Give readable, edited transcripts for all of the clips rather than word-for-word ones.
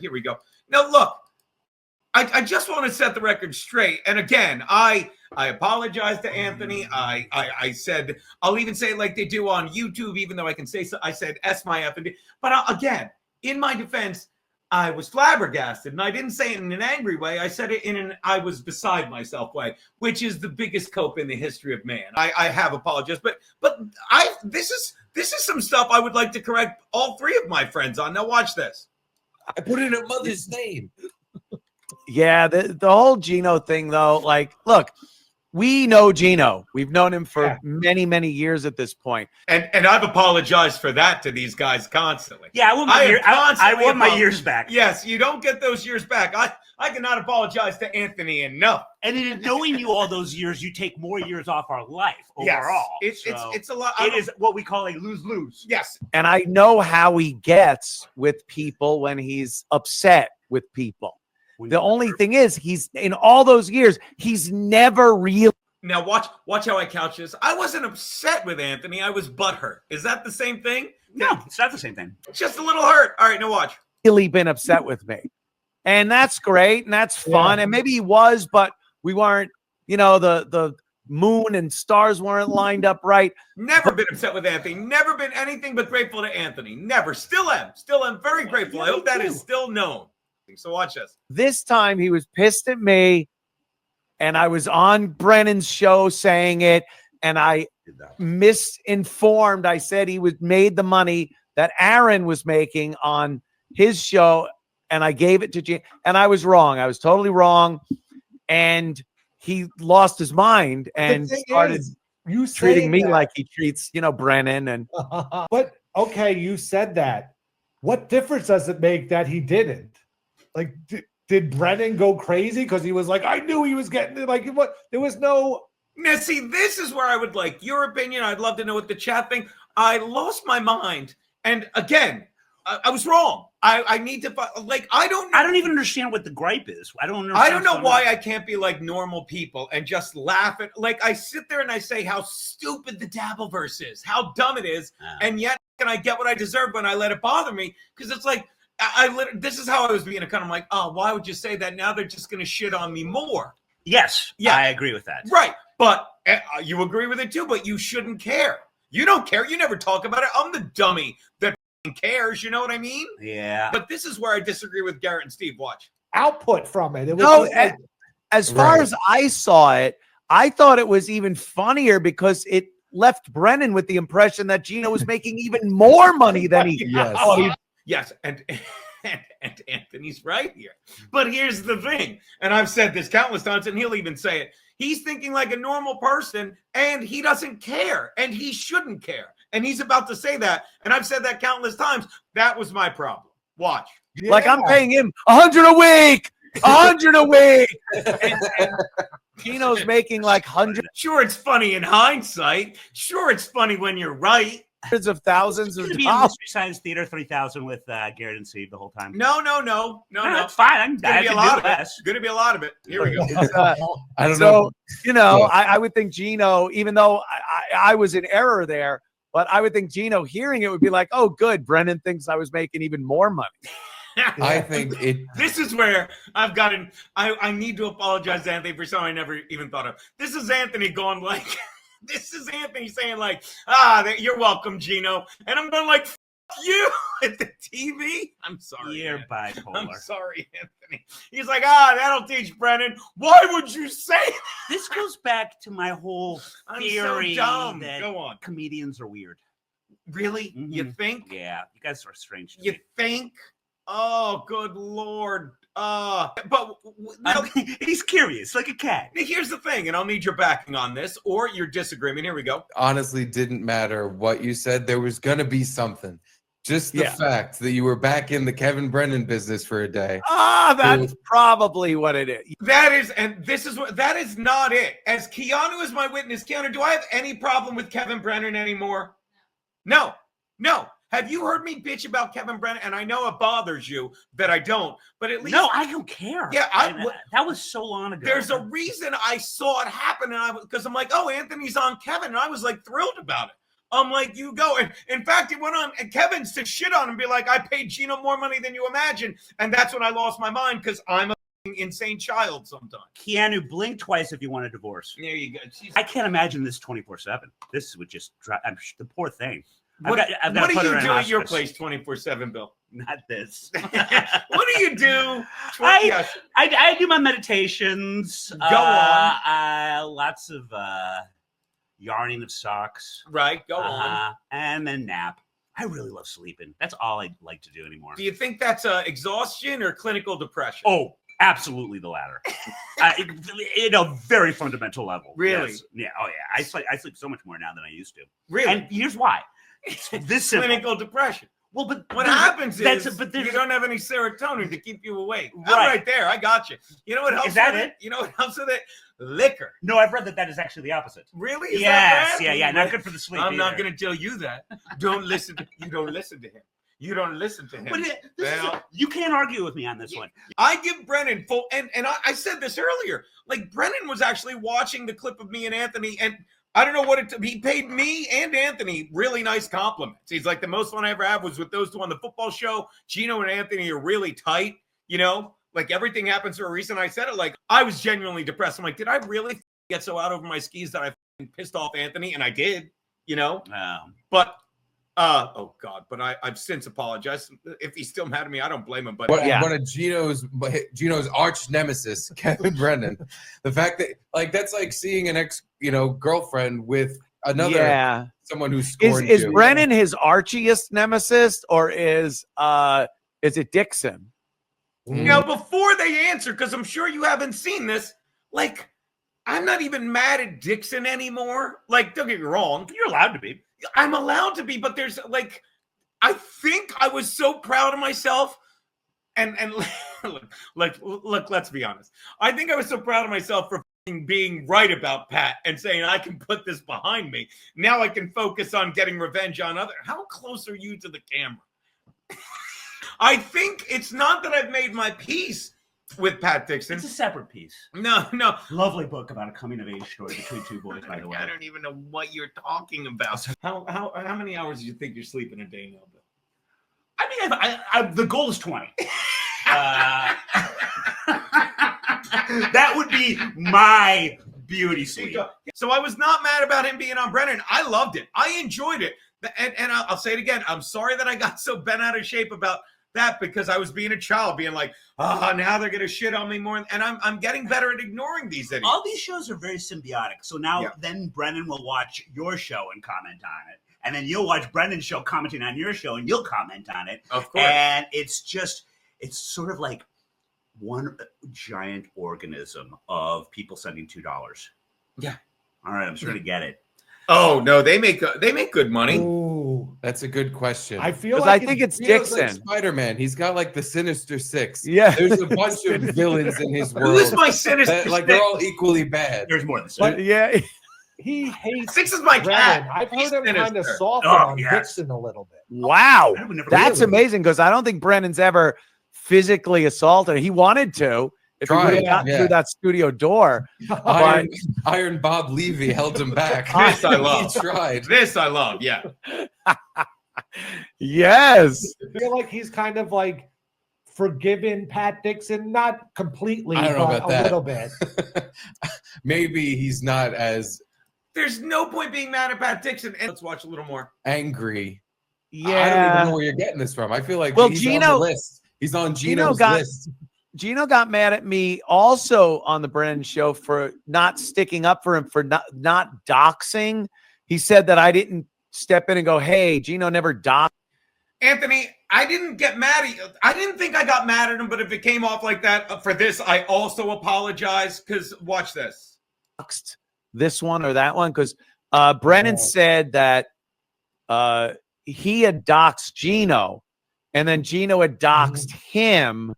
Here we go. Now, look, I just want to set the record straight. And again, I apologize to Anthony. I said, I'll even say it like they do on YouTube, even though I can say so. I said S my F and D. But again, in my defense, I was flabbergasted, and I didn't say it in an angry way. I said it in an I was beside myself way, which is the biggest cope in the history of man. I have apologized, but this is some stuff I would like to correct all three of my friends on. Now watch this. I put in a mother's name. Yeah, the whole Geno thing, though, like, look, we know Geno. We've known him for many, many years at this point. And I've apologized for that to these guys constantly. Yeah, I want my years back. Yes, you don't get those years back. I cannot apologize to Anthony enough. And in knowing you all those years, you take more years off our life overall. Yes, it's a lot. It is what we call a lose-lose. Yes. And I know how he gets with people when he's upset with people. The only thing is, he's in all those years, he's never really. Now watch how I couch this. I wasn't upset with Anthony. I was butthurt. Is that the same thing? No, it's not the same thing. Just a little hurt. All right, now watch. Really been upset with me, and that's great, and that's fun, and maybe he was, but we weren't. You know, the moon and stars weren't lined up right. Never been upset with Anthony. Never been anything but grateful to Anthony. Never. Still am. Still am very grateful. Yeah, I hope that is still known. So watch this. This time he was pissed at me, and I was on Brennan's show saying it, and I misinformed. I said he made the money that Aaron was making on his show, and I gave it to Gene, and I was wrong. I was totally wrong, and he lost his mind and started treating me like he treats, Brennan. And but okay, you said that. What difference does it make that he didn't? Like, did Brennan go crazy because he was like, I knew he was getting like what? There was no. Now, see, this is where I would like your opinion. I'd love to know what the chat think. I lost my mind, and again, I was wrong. I need to I don't even understand what the gripe is. I don't know why I can't be like normal people and just laugh at. Like, I sit there and I say how stupid the Dabbleverse is, how dumb it is, and yet can I get what I deserve when I let it bother me? Because it's like. This is how I was being kind of like, oh, why would you say that? Now they're just going to shit on me more. Yes, yeah, I agree with that. Right, but you agree with it too, but you shouldn't care. You don't care. You never talk about it. I'm the dummy that cares. You know what I mean? Yeah. But this is where I disagree with Garrett and Steve. Watch. Output from it. It was as far as I saw it, I thought it was even funnier because it left Brennan with the impression that Geno was making even more money than he thought. Yes, and Anthony's right here. But here's the thing, and I've said this countless times, and he'll even say it. He's thinking like a normal person, and he doesn't care, and he shouldn't care. And he's about to say that, and I've said that countless times. That was my problem. Watch. Yeah. Like, I'm paying him $100 a week. $100 a week. And Geno's making like 100. Sure, it's funny in hindsight. Sure, it's funny when you're right. Hundreds of thousands of dollars. Mystery Science Theater 3000 with Garrett and Steve the whole time. No. It's fine. I'm going to be a lot of it. Going to be a lot of it. Here we go. I don't know. I would think Geno, even though I was in error there, but I would think Geno hearing it would be like, oh, good. Brennan thinks I was making even more money. I think this is where I've gotten. I need to apologize to Anthony for something I never even thought of. This is Anthony going like. This is Anthony saying like, you're welcome, Geno. And I'm going like, you at the TV. I'm sorry. You're bipolar. I'm sorry, Anthony. He's like, that'll teach Brennan. Why would you say that? This goes back to my whole theory that Go on. Comedians are weird. Really? Mm-hmm. You think? Yeah. You guys are strange. You think? Oh, good Lord. But he's curious, like a cat. Here's the thing, and I'll need your backing on this or your disagreement. Here we go. Honestly, didn't matter what you said. There was going to be something. Just the fact that you were back in the Kevin Brennan business for a day. That's probably what it is. That is not it. As Keanu is my witness, Keanu, do I have any problem with Kevin Brennan anymore? No. Have you heard me bitch about Kevin Brennan? And I know it bothers you that I don't, but at least... No, I don't care. Yeah, that was so long ago. There's a reason I saw it happen, and because I'm like, oh, Anthony's on Kevin, and I was like thrilled about it. I'm like, you go. And in fact, he went on and Kevin's to shit on him and be like, I paid Geno more money than you imagine. And that's when I lost my mind because I'm a insane child sometimes. Keanu, blink twice if you want a divorce. There you go. I can't imagine this 24/7. This would just drive the poor thing. What do you do at your place 24/7, Bill? Not this. What do you do? I do my meditations. Go on. Lots of yarning of socks. Right. Go on. And then nap. I really love sleeping. That's all I like to do anymore. Do you think that's exhaustion or clinical depression? Oh, absolutely the latter. In a very fundamental level. Really? Yes. Yeah. Oh, yeah. I sleep so much more now than I used to. Really? And here's why. It's this clinical depression. Well, but what happens is you don't have any serotonin to keep you awake. Right. I'm right there. I got you. You know what helps? Is that it? You know what helps with it? Liquor. No, I've read that is actually the opposite. Really? Is yes. That yeah. Not good for the sleep. I'm not going to tell you that. Don't listen. You don't listen to him. You don't listen to him. But you can't argue with me on this one. I give Brennan full, and I said this earlier. Like Brennan was actually watching the clip of me and Anthony, and I don't know what he paid me and Anthony really nice compliments. He's like, the most fun I ever had was with those two on the football show. Geno and Anthony are really tight, you know, like everything happens for a reason. I said it like I was genuinely depressed. I'm like, did I really get so out over my skis that I pissed off Anthony? And I did, you know, but oh God, but I've since apologized. If he's still mad at me, I don't blame him. But one of Geno's arch nemesis, Kevin Brennan, the fact that like that's like seeing an ex, girlfriend with another someone who scorned you. Is Brennan his archiest nemesis, or is it Dixon? Now, before they answer, because I'm sure you haven't seen this, like I'm not even mad at Dixon anymore. Like, don't get me wrong, you're allowed to be. I'm allowed to be, but there's like, I think I was so proud of myself, and look, let's be honest. I think I was so proud of myself for being right about Pat and saying I can put this behind me. Now I can focus on getting revenge on others. How close are you to the camera? I think it's not that I've made my peace with Pat Dixon. It's a separate piece. No. Lovely book about a coming-of-age story between two boys, by the way. I don't even know what you're talking about. How many hours do you think you're sleeping a day now, Bill? I mean, the goal is 20. That would be my beauty sleep. So I was not mad about him being on Brennan. I loved it. I enjoyed it. And I'll say it again. I'm sorry that I got so bent out of shape about that because I was being a child, being like, now they're gonna shit on me more, and I'm getting better at ignoring these idiots. All these shows are very symbiotic. So now then Brennan will watch your show and comment on it, and then you'll watch Brennan's show commenting on your show, and you'll comment on it. Of course. And it's sort of like one giant organism of people sending $2. Yeah. All right, I'm sure to get it. Oh no, they make good money. Ooh, that's a good question. I feel like I think it's Dixon. Like Spider-Man. He's got like the Sinister Six. Yeah, there's a bunch of villains in his world. Who is my Sinister Six? Like they're all equally bad. There's more than six. But yeah, he hates Six is my cat. I've heard him kind of soften on Dixon a little bit. Wow, that's amazing because I don't think Brennan's ever physically assaulted. He wanted to. If he would have gotten through that studio door. Iron Bob Levy held him back. This I love. He tried. This I love, yeah. Yes. I feel like he's kind of like forgiven Pat Dixon, not completely, I don't know but about a that. little bit. Maybe he's not as... There's no point being mad at Pat Dixon. And let's watch a little more. Angry. Yeah. I don't even know where you're getting this from. I feel like he's on the list. He's on Geno's list. Geno got mad at me also on the Brennan show for not sticking up for him, for not doxing. He said that I didn't step in and go, hey, Geno never doxed. Anthony, I didn't get mad at you. I didn't think I got mad at him, but if it came off like that for this, I also apologize because watch this. This one or that one, because Brennan said that he had doxed Geno, and then Geno had doxed him.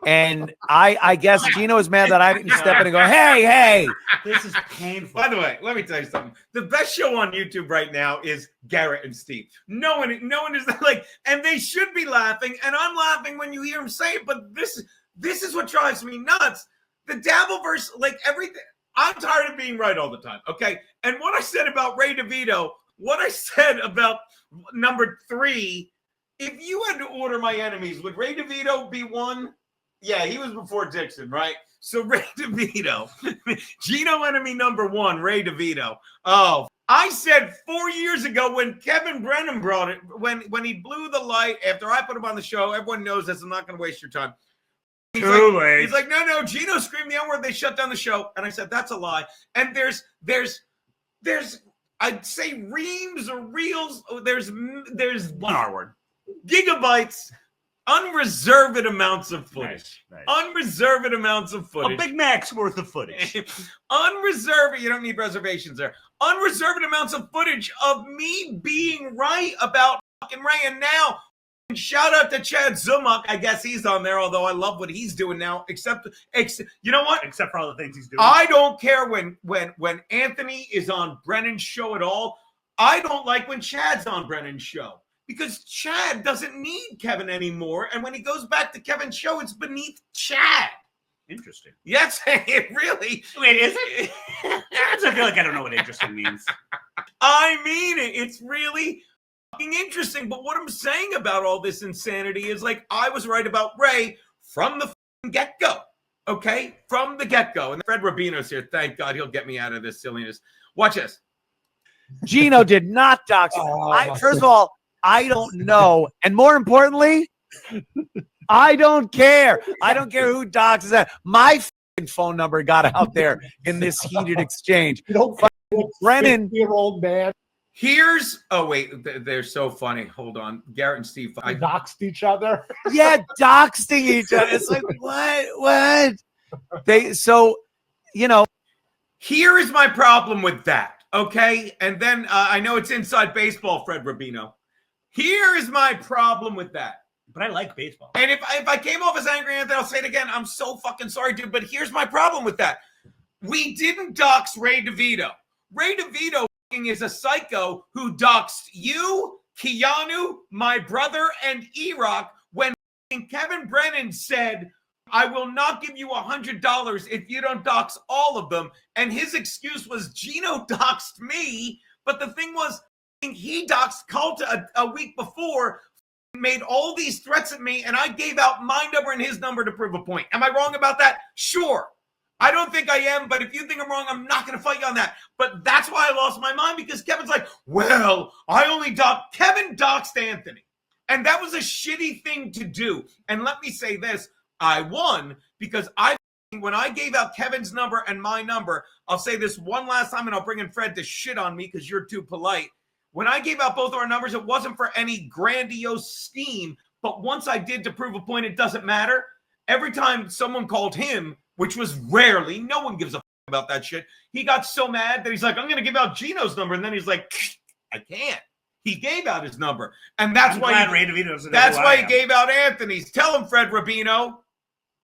And I guess Geno is mad that I didn't step in and go, hey. This is painful. By the way, let me tell you something. The best show on YouTube right now is Garrett and Steve. No one is like, and they should be laughing. And I'm laughing when you hear them say it. But this is what drives me nuts. The Dabbleverse, like everything. I'm tired of being right all the time. Okay. And what I said about Ray DeVito, what I said about number 3, if you had to order my enemies, would Ray DeVito be one? Yeah, he was before Dixon, right? So Ray DeVito, Geno enemy number 1, Ray DeVito. Oh, I said 4 years ago when Kevin Brennan brought it, when he blew the light after I put him on the show, everyone knows this, I'm not going to waste your time. He's like, no, Geno screamed the N-word, they shut down the show. And I said, that's a lie. And there's I'd say reams or reels, there's one R word. Gigabytes, unreserved amounts of footage. Nice. Unreserved amounts of footage. A Big Mac's worth of footage. Unreserved, you don't need reservations there. Unreserved amounts of footage of me being right about fucking Ray. And now, shout out to Chad Zumach. I guess he's on there, although I love what he's doing now. Except you know what? Except for all the things he's doing. I don't care when Anthony is on Brennan's show at all. I don't like when Chad's on Brennan's show. Because Chad doesn't need Kevin anymore. And when he goes back to Kevin's show, it's beneath Chad. Interesting. Yes, it really. Wait, is it? I feel like I don't know what interesting means. I mean it. It's really fucking interesting. But what I'm saying about all this insanity is like I was right about Ray from the get-go. Okay? From the get-go. And Fred Rubino's here. Thank God he'll get me out of this silliness. Watch this. Geno did not dox. First of all, I don't know. And more importantly, I don't care. I don't care who doxes that. My phone number got out there in this heated exchange. You don't Brennan, year-old man. They're so funny. Hold on. Garrett and Steve. Doxed each other. Yeah, doxing each other. It's like, what? Here is my problem with that. Okay. And then I know it's inside baseball, Fred Rubino. Here is my problem with that. But I like baseball. And if I came off as angry, Anthony, I'll say it again. I'm so fucking sorry, dude. But here's my problem with that. We didn't dox Ray DeVito. Ray DeVito is a psycho who doxed you, Keanu, my brother, and E-Rock when Kevin Brennan said, I will not give you $100 if you don't dox all of them. And his excuse was Geno doxed me. But the thing was, he doxed Culta a week before, made all these threats at me, and I gave out my number and his number to prove a point. Am I wrong about that? Sure. I don't think I am, but if you think I'm wrong, I'm not going to fight you on that. But that's why I lost my mind, because Kevin's like, well, I only doxed. Kevin doxed Anthony. And that was a shitty thing to do. And let me say this. I won because when I gave out Kevin's number and my number, I'll say this one last time, and I'll bring in Fred to shit on me because you're too polite. When I gave out both of our numbers, it wasn't for any grandiose scheme. But once I did to prove a point, it doesn't matter. Every time someone called him, which was rarely, no one gives a about that shit. He got so mad that he's like, I'm going to give out Geno's number. And then he's like, I can't. He gave out his number. And that's why he gave out Anthony's. Tell him, Fred Rubino.